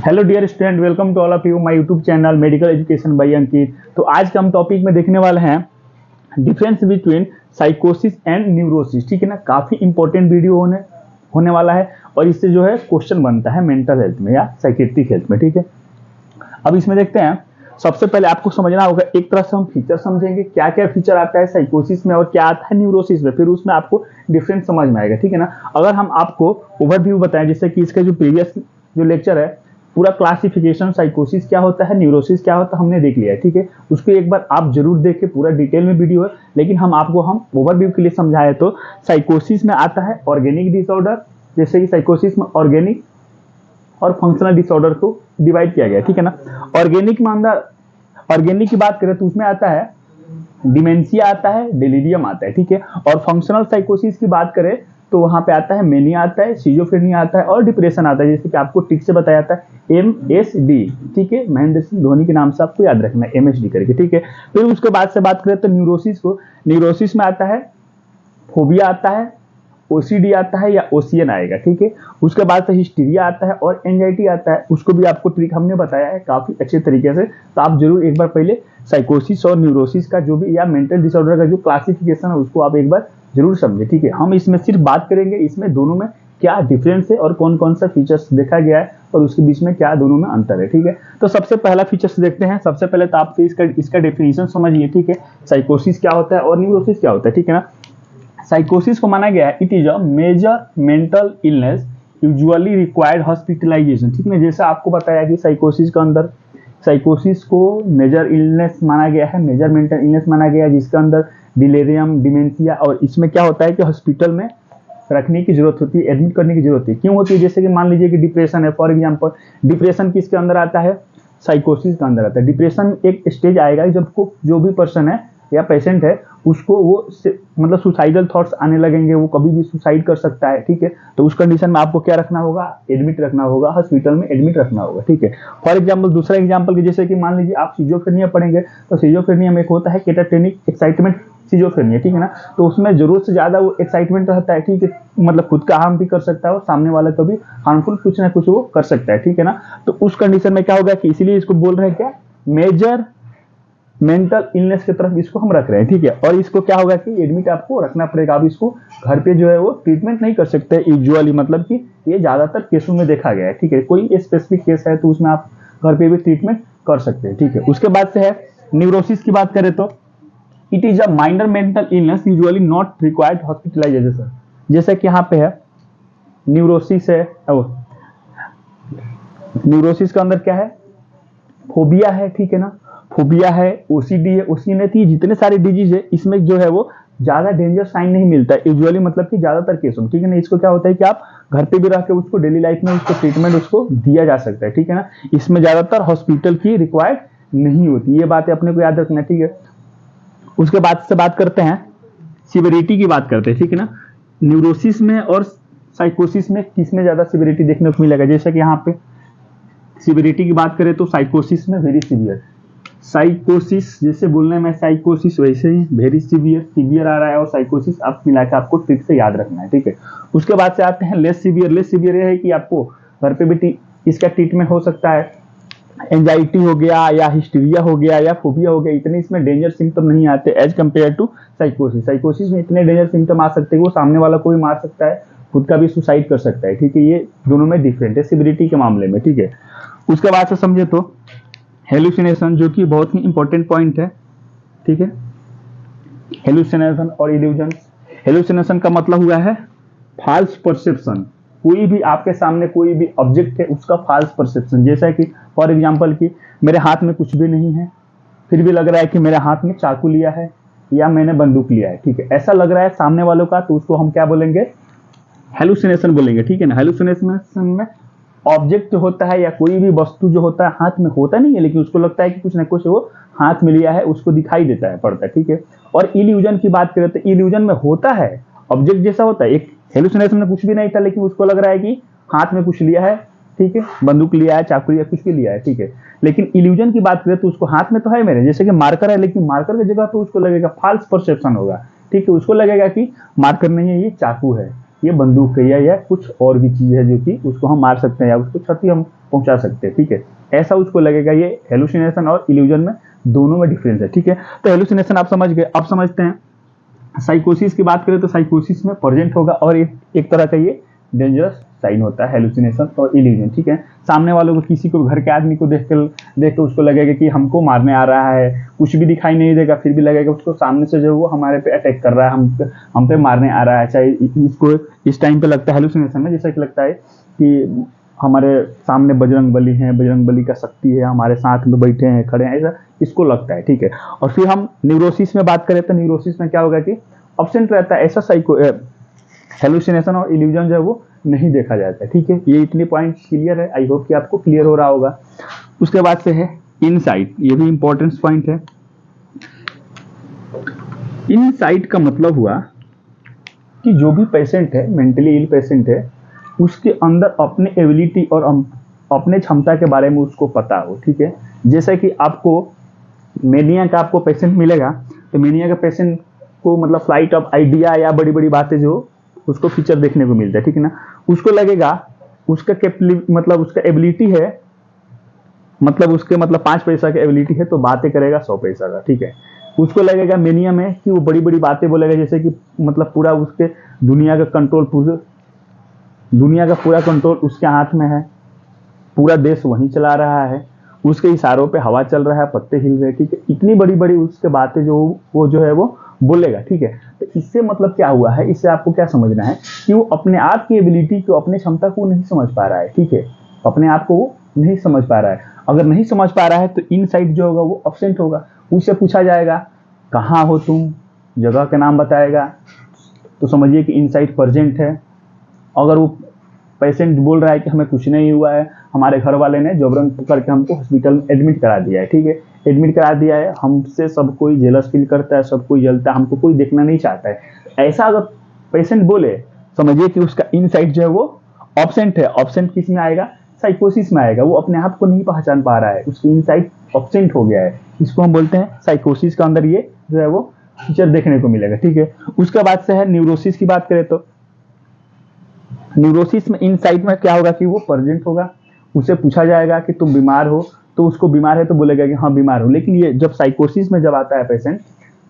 Hello dear student, welcome to all of you my YouTube channel medical education by Ankit. तो आज का हम topic में देखने वाले हैं डिफरेंस बिटवीन साइकोसिस एंड न्यूरोसिस। ठीक है ना, काफी इंपॉर्टेंट वीडियो होने वाला है और इससे जो है क्वेश्चन बनता है मेंटल हेल्थ में या साइकेट्रिक हेल्थ में। ठीक है, अब इसमें देखते हैं। सबसे पहले आपको समझना होगा, एक तरह से हम फीचर समझेंगे, क्या क्या फीचर आता है साइकोसिस में और क्या आता है न्यूरोसिस में, फिर उसमें आपको डिफरेंस समझ में आएगा। ठीक है ना, अगर हम आपको ओवरव्यू बताएं, जैसे कि इसका जो प्रीवियस जो लेक्चर है पूरा क्लासिफिकेशन साइकोसिस क्या होता है, न्यूरोसिस क्या होता है, हमने देख लिया है। ठीक है, उसको एक बार आप जरूर देखें, पूरा डिटेल में वीडियो है, लेकिन हम ओवरव्यू के लिए समझाए तो साइकोसिस में आता है ऑर्गेनिक डिसऑर्डर, जैसे कि साइकोसिस में ऑर्गेनिक और फंक्शनल डिसऑर्डर को डिवाइड किया गया। ठीक है ना, ऑर्गेनिक की बात करें तो उसमें आता है डिमेंशिया आता है, डिलीरियम आता है। ठीक है, और फंक्शनल साइकोसिस की बात करें तो वहां पे आता है मेनिया आता है, सिजोफ्रेनिया आता है और डिप्रेशन आता है, जैसे कि आपको ठीक से बताया था MSD। ठीक है, महेंद्र सिंह धोनी के नाम से आपको याद रखना है MSD करके। ठीक है, फिर उसके बाद से बात करें तो न्यूरोसिस में आता है फोबिया आता है, OCD आता है या ओसियन आएगा। ठीक है, उसके बाद से हिस्टीरिया आता है और एंजाइटी आता है, उसको भी आपको ट्रिक हमने बताया है काफी अच्छे तरीके से। तो आप जरूर एक बार पहले साइकोसिस और न्यूरोसिस का जो भी या मेंटल डिसऑर्डर का जो क्लासिफिकेशन है उसको आप एक बार जरूर समझे। ठीक है, हम इसमें सिर्फ बात करेंगे इसमें दोनों में क्या डिफरेंस है और कौन कौन सा फीचर्स देखा गया है और उसके बीच में क्या दोनों में अंतर है। ठीक है, तो सबसे पहला फीचर्स देखते हैं। सबसे पहले तो आप इसका डेफिनेशन समझिए। ठीक है, साइकोसिस क्या होता है और न्यूरोसिस क्या होता है। ठीक है ना, साइकोसिस को माना गया है it is a major mental illness usually required hospitalisation. ठीक है, जैसे आपको बताया कि साइकोसिस को मेजर इलनेस माना गया है, मेजर मेंटल इलनेस माना गया है, जिसके अंदर डिलेरियम, डिमेंशिया, और इसमें क्या होता है कि हॉस्पिटल में रखने की जरूरत होती है, एडमिट करने की जरूरत होती है। क्यों होती है? जैसे कि मान लीजिए कि डिप्रेशन है, फॉर एग्जांपल डिप्रेशन किसके अंदर आता है? साइकोसिस के अंदर आता है। डिप्रेशन एक स्टेज आएगा जब को जो भी पर्सन है या पेशेंट है उसको मतलब सुसाइडल थॉट्स आने लगेंगे, वो कभी भी सुसाइड कर सकता है। ठीक है, तो उस कंडीशन में आपको क्या रखना होगा? एडमिट रखना होगा, हॉस्पिटल में एडमिट रखना होगा। ठीक है, फॉर एग्जांपल दूसरा एग्जांपल की जैसे कि मान लीजिए आप सिजोफ्रेनिया पढ़ेंगे, तो सिजोफ्रेनिया में एक होता है कैटाटोनिक एक्साइटमेंट सिजोफ्रेनिया। ठीक है ना, तो उसमें जरूरत से ज्यादा वो एक्साइटमेंट रहता है। ठीक है, मतलब खुद का हार्म भी कर सकता है और सामने वाला को भी हार्मफुल कुछ ना कुछ वो कर सकता है। ठीक है ना, तो उस कंडीशन में क्या होगा कि इसीलिए इसको बोल रहे हैं क्या, मेजर मेंटल इलनेस की तरफ इसको हम रख रहे हैं। ठीक है, और इसको क्या होगा कि एडमिट आपको रखना पड़ेगा। अब इसको घर पे जो है वो ट्रीटमेंट नहीं कर सकते यूजुअली, मतलब कि ये ज्यादातर केसों में देखा गया है। ठीक है, कोई स्पेसिफिक केस है तो उसमें आप घर पे भी ट्रीटमेंट कर सकते हैं। ठीक है, उसके बाद से है न्यूरोसिस की बात करें तो it is a minor mental illness usually not required hospitalisation. जैसे कि यहाँ पे है न्यूरोसिस है, न्यूरोसिस के अंदर क्या है? फोबिया है। ठीक है ना, फोबिया है, OCD है, ओसियन है, जितने सारे डिजीज है इसमें जो है वो ज्यादा डेंजर साइन नहीं मिलता है यूजुअली, मतलब कि ज्यादातर केसों में। ठीक है ना, इसको क्या होता है कि आप घर पे भी रह के उसको डेली लाइफ में उसको ट्रीटमेंट उसको दिया जा सकता है। ठीक है ना, इसमें ज्यादातर हॉस्पिटल की रिक्वायर्ड नहीं होती, ये बातें अपने को याद रखना। ठीक है, उसके बाद से बात करते हैं सिविरिटी की बात करते हैं। ठीक है ना, न्यूरोसिस में और साइकोसिस में किसमें ज्यादा सिविरिटी देखने को मिलेगा? जैसे कि यहाँ पे सिविरिटी की बात करें तो साइकोसिस में वेरी सीवियर, साइकोसिस जैसे बोलने में साइकोसिस वैसे ही वेरी सीवियर आ रहा है, और साइकोसिस आप मिलाकर आपको ट्रिक से याद रखना है। ठीक है, उसके बाद से आते हैं लेस सीवियर ये है कि आपको घर पे भी इसका ट्रीटमेंट हो सकता है। एंजाइटी हो गया या हिस्टीरिया हो गया या फोबिया हो गया, इतने इसमें डेंजर सिम्टम नहीं आते एज कम्पेयर टू साइकोसिस में इतने डेंजर सिम्टम आ सकते हैं, वो सामने वाला को भी मार सकता है, खुद का भी सुसाइड कर सकता है। ठीक है, ये दोनों में डिफरेंट है सिविरिटी के मामले में। ठीक है, उसके बाद से समझे तो हेलुसिनेशन, जो कि बहुत ही इंपॉर्टेंट पॉइंट है। ठीक है, हेलुसिनेशन और इल्यूजन। हेलुसिनेशन का मतलब हुआ है फॉल्स परसेप्शन, कोई भी आपके सामने कोई भी ऑब्जेक्ट है उसका फॉल्स परसेप्शन। जैसा कि फॉर एग्जांपल कि मेरे हाथ में कुछ भी नहीं है फिर भी लग रहा है कि मेरे हाथ में चाकू लिया है या मैंने बंदूक लिया है। ठीक है, ऐसा लग रहा है सामने वालों का, तो उसको हम क्या बोलेंगे? हेलुसिनेशन बोलेंगे। ठीक है ना, हेलुसिनेशन में ऑब्जेक्ट जो होता है या कोई भी वस्तु जो होता है हाथ में होता नहीं है, लेकिन उसको लगता है कि कुछ ना कुछ वो हाथ में लिया है, उसको दिखाई देता है, पड़ता है। ठीक है, और इल्यूजन की बात करें तो इल्यूजन में होता है ऑब्जेक्ट जैसा होता है, एक हेलुसिनेशन में कुछ भी नहीं था लेकिन उसको लग रहा है कि हाथ में कुछ लिया है। ठीक है, बंदूक लिया है, चाकू लिया, कुछ भी लिया है। ठीक है, लेकिन इल्यूजन की बात करें तो उसको हाथ में तो है मेरे, जैसे कि मार्कर है, लेकिन मार्कर की जगह तो उसको लगेगा फॉल्स परसेप्शन होगा। ठीक है, उसको लगेगा कि मार्कर नहीं है, ये चाकू है। ये बंदूक है या कुछ और भी चीज़ है जो कि उसको हम मार सकते हैं या उसको क्षति हम पहुंचा सकते हैं, ठीक है। ऐसा उसको लगेगा। ये हेलुसिनेशन और इल्यूजन में दोनों में डिफरेंस है, ठीक है। तो हेलुसिनेशन आप समझ गए। अब समझते हैं साइकोसिस की बात करें तो साइकोसिस में प्रेजेंट होगा और एक तरह का ये डेंजरस साइन होता है हेलुसिनेशन और इल्यूजन, ठीक है। सामने वालों को, किसी को, घर के आदमी को देख के उसको लगेगा कि हमको मारने आ रहा है, कुछ भी दिखाई नहीं देगा फिर भी लगेगा उसको सामने से जो वो हमारे पे अटैक कर रहा है, हम पे मारने आ रहा है। चाहे इसको इस टाइम पे लगता है हेलुसिनेशन में, जैसा कि लगता है कि हमारे सामने बजरंग बली हैं, बजरंग बली का शक्ति है, हमारे साथ में बैठे हैं, खड़े हैं, ऐसा इसको लगता है, ठीक है। और फिर हम न्यूरोसिस में बात करें तो न्यूरोसिस में क्या होगा कि एब्सेंट रहता है, ऐसा हेलुसिनेशन और इल्यूजन जो है वो नहीं देखा जाता है, ठीक है। ये इतने पॉइंट क्लियर है, आई होप कि आपको क्लियर हो रहा होगा। उसके बाद से है इनसाइट, ये भी इंपॉर्टेंट पॉइंट है। इनसाइट का मतलब हुआ कि जो भी पेशेंट है, मेंटली इल पेशेंट है, उसके अंदर अपने एबिलिटी और अपने क्षमता के बारे में उसको पता हो, ठीक है। जैसे कि आपको मेनिया का आपको पेशेंट मिलेगा तो मेनिया का पेशेंट को मतलब फ्लाइट ऑफ आइडिया या बड़ी बड़ी बातें जो उसको फीचर देखने को मिलता है, ठीक है ना। उसको लगेगा उसका मतलब उसका एबिलिटी है, मतलब उसके मतलब 5 पैसा की एबिलिटी है तो बातें करेगा 100 पैसा का, ठीक है। उसको लगेगा मेनिया में कि वो बड़ी बड़ी बातें बोलेगा, जैसे कि मतलब पूरा उसके दुनिया का पूरा कंट्रोल उसके हाथ में है, पूरा देश वहीं चला रहा है, उसके इशारों पे हवा चल रहा है, पत्ते हिल रहे हैं, ठीक है। इतनी बड़ी बड़ी उसके बातें जो वो जो है वो बोलेगा, ठीक है। तो इससे मतलब क्या हुआ है, इससे आपको क्या समझना है कि वो अपने आप की एबिलिटी को, अपने क्षमता को नहीं समझ पा रहा है, ठीक है। अपने आप को वो नहीं समझ पा रहा है। अगर नहीं समझ पा रहा है तो इनसाइट जो होगा वो एब्सेंट होगा। उससे पूछा जाएगा कहाँ हो तुम, जगह का नाम बताएगा तो समझिए कि इनसाइट प्रेजेंट है। अगर वो पेशेंट बोल रहा है कि हमें कुछ नहीं हुआ है, हमारे घर वाले ने जबरन करके हमको हॉस्पिटल एडमिट करा दिया है, ठीक है, एडमिट करा दिया है, हमसे सब कोई जेलस फील करता है, सब कोई जलता है, हमको कोई देखना नहीं चाहता है, ऐसा अगर पेशेंट बोले, समझिए कि उसका इनसाइट जो है वो ऑब्सेंट है। ऑब्सेंट किस में आएगा, साइकोसिस में आएगा। वो अपने आप को नहीं पहचान पा रहा है, उसकी इनसाइट ऑब्सेंट हो गया है, इसको हम बोलते हैं साइकोसिस। का अंदर ये जो है वो फीचर देखने को मिलेगा, ठीक है। उसके बाद से है न्यूरोसिस की बात करें तो न्यूरोसिस में इनसाइट में क्या होगा कि वो प्रेजेंट होगा। उसे पूछा जाएगा कि तुम बीमार हो, तो उसको बीमार है तो बोलेगा कि हाँ बीमार हो। लेकिन ये जब साइकोसिस में जब आता है पेशेंट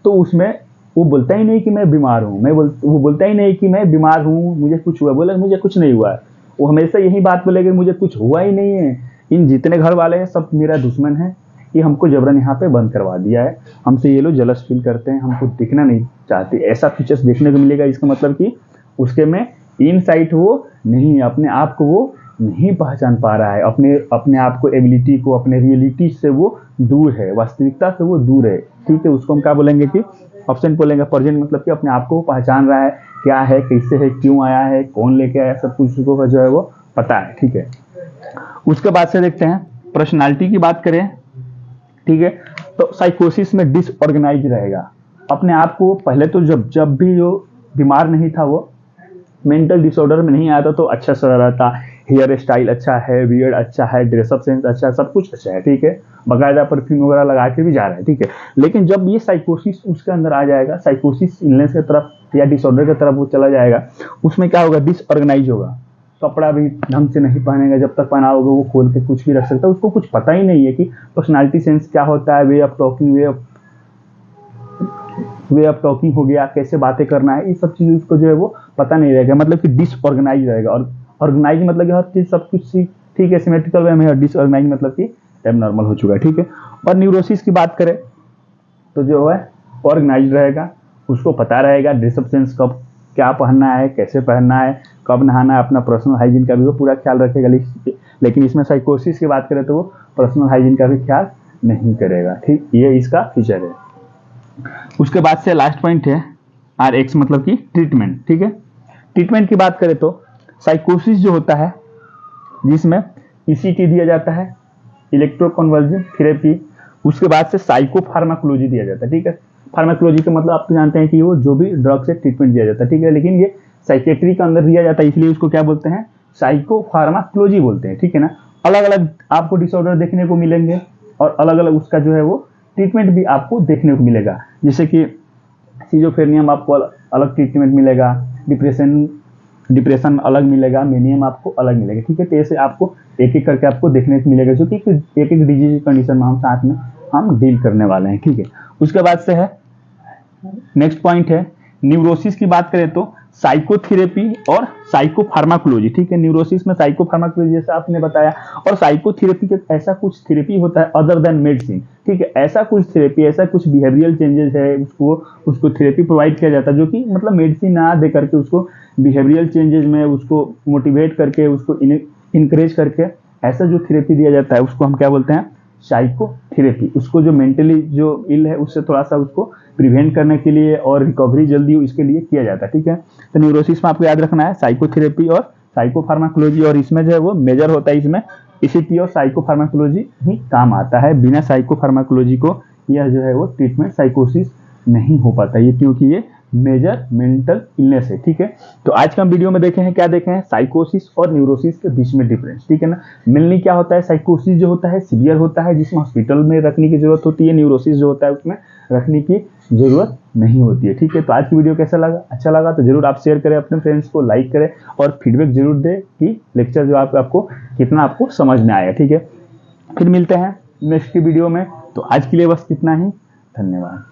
तो उसमें वो बोलता ही नहीं कि मैं बीमार हूँ, वो बोलता ही नहीं कि मैं बीमार हूँ, मुझे कुछ हुआ, बोलेगा मुझे कुछ नहीं हुआ है। वो हमेशा यही बात बोलेगा मुझे कुछ हुआ ही नहीं है, इन जितने घर वाले हैं सब मेरा दुश्मन है, ये हमको जबरन यहाँ पे बंद करवा दिया है, हमसे ये लोग जलस फील करते हैं, हमको दिखना नहीं चाहते। ऐसा फीचर्स देखने को मिलेगा। इसका मतलब कि उसके में इनसाइट वो नहीं है, अपने आप को वो नहीं पहचान पा रहा है, अपने आप को, एबिलिटी को, अपने रियलिटी से वो दूर है, वास्तविकता से वो दूर है, ठीक है। उसको हम क्या बोलेंगे कि ऑप्शन बोलेंगे। प्रेजेंट मतलब कि अपने आप को पहचान रहा है, क्या है, कैसे है, क्यों आया है, कौन लेके आया, सब कुछ उसको जो है वो पता है, ठीक है। उसके बाद से देखते हैं पर्सनालिटी की बात करें, ठीक है। तो साइकोसिस में डिसऑर्गेनाइज रहेगा अपने आप को। पहले तो जब भी जो बीमार नहीं था वो मेंटल डिसऑर्डर में नहीं आया था तो अच्छा सा रहता, हेयर स्टाइल अच्छा है, बियर्ड अच्छा है, ड्रेसअप सेंस अच्छा है, सब कुछ अच्छा है, ठीक है, बाकायदा परफ्यूम वगैरह लगा के भी जा रहा है, ठीक है। लेकिन जब ये साइकोसिस उसके अंदर आ जाएगा, साइकोसिस इलनेस की तरफ या डिसऑर्डर की तरफ वो चला जाएगा, उसमें क्या होगा, डिसऑर्गेनाइज होगा। कपड़ा भी ढंग से नहीं पहनेगा, जब तक पहना होगा वो खोल के कुछ भी रख सकता है, उसको कुछ पता ही नहीं है कि पर्सनालिटी सेंस क्या होता है, वे ऑफ टॉकिंग हो गया, कैसे बातें करना है, ये सब चीज़ उसको जो है वो पता नहीं रहेगा। मतलब कि डिसऑर्गेनाइज रहेगा। और ऑर्गेनाइज मतलब कि हर चीज़ सब कुछ ठीक है सिमेट्रिकल वे में है, डिसऑर्गेनाइज मतलब कि एबनॉर्मल हो चुका है, ठीक है। और न्यूरोसिस की बात करें तो जो है ऑर्गेनाइज रहेगा, उसको पता रहेगा ड्रेसअप सेंस, कब क्या पहनना है, कैसे पहनना है, कब नहाना है, अपना पर्सनल हाइजीन का भी वो पूरा ख्याल रखेगा। लेकिन इसमें साइकोसिस की बात करें तो वो पर्सनल हाइजीन का भी ख्याल नहीं करेगा, ठीक, ये इसका फीचर है। उसके बाद से लास्ट पॉइंट है RX मतलब कि ट्रीटमेंट, ठीक है। ट्रीटमेंट की बात करें तो साइकोसिस जो होता है जिसमें ECT दिया जाता है, इलेक्ट्रोकन्वर्जन थेरेपी, उसके बाद से साइकोफार्माकोलॉजी दिया जाता है, ठीक है। फार्माकोलॉजी का मतलब आप तो जानते हैं कि वो जो भी ड्रग से ट्रीटमेंट दिया जाता है, ठीक है। लेकिन ये साइकेट्री के अंदर दिया जाता है, इसलिए उसको क्या बोलते हैं, साइकोफार्माकोलॉजी बोलते हैं, ठीक है ना। अलग अलग आपको डिसऑर्डर देखने को मिलेंगे और अलग अलग उसका जो है वो ट्रीटमेंट भी आपको देखने को मिलेगा। जैसे कि सिजोफ्रेनिया में आपको अलग ट्रीटमेंट मिलेगा, डिप्रेशन डिप्रेशन अलग मिलेगा, मेनियम आपको अलग मिलेगा, ठीक है। तो ऐसे आपको एक एक करके आपको देखने को मिलेगा, जो कि एक एक डिजीज कंडीशन में हम साथ में हम डील करने वाले हैं, ठीक है। उसके बाद से है नेक्स्ट पॉइंट है न्यूरोसिस की बात करें तो साइकोथेरेपी और साइकोफार्माकोलॉजी, ठीक है। न्यूरोसिस में साइकोफार्माकोलॉजी जैसा आपने बताया, और साइकोथेरेपी के ऐसा कुछ थेरेपी होता है अदर देन मेडिसिन, ठीक है। ऐसा कुछ थेरेपी, ऐसा कुछ बिहेवियरल चेंजेस है, उसको उसको थेरेपी प्रोवाइड किया जाता है, जो कि मतलब मेडिसिन ना दे करके उसको बिहेवियरल चेंजेस में उसको मोटिवेट करके, उसको इनकरेज करके ऐसा जो थेरेपी दिया जाता है उसको हम क्या बोलते हैं, साइकोथेरेपी। उसको जो मेंटली जो इल है उससे थोड़ा सा उसको प्रिवेंट करने के लिए और रिकवरी जल्दी हो इसके लिए किया जाता है, ठीक है। तो न्यूरोसिस में आपको याद रखना है साइकोथेरेपी और साइकोफार्माकोलॉजी, और इसमें जो है वो मेजर होता है, इसमें ईसीटी और साइकोफार्माकोलॉजी ही काम आता है। बिना साइकोफार्माकोलॉजी को यह जो है वो ट्रीटमेंट साइकोसिस नहीं हो पाता, ये क्योंकि ये मेजर मेंटल इलनेस है, ठीक है। तो आज का हम वीडियो में देखे हैं, क्या देखे हैं, साइकोसिस और न्यूरोसिस के बीच में डिफरेंस, ठीक है ना। मेनली क्या होता है, साइकोसिस जो होता है सीवियर होता है, जिसमें हॉस्पिटल में रखने की जरूरत होती है। न्यूरोसिस जो होता है उसमें रखने की जरूरत नहीं होती है, ठीक है। तो आज की वीडियो कैसा लगा, अच्छा लगा तो जरूर आप शेयर करें अपने फ्रेंड्स को, लाइक करें और फीडबैक जरूर दें कि लेक्चर जो आपको कितना आपको समझ में आया, ठीक है। फिर मिलते हैं नेक्स्ट वीडियो में, तो आज के लिए बस इतना ही, धन्यवाद।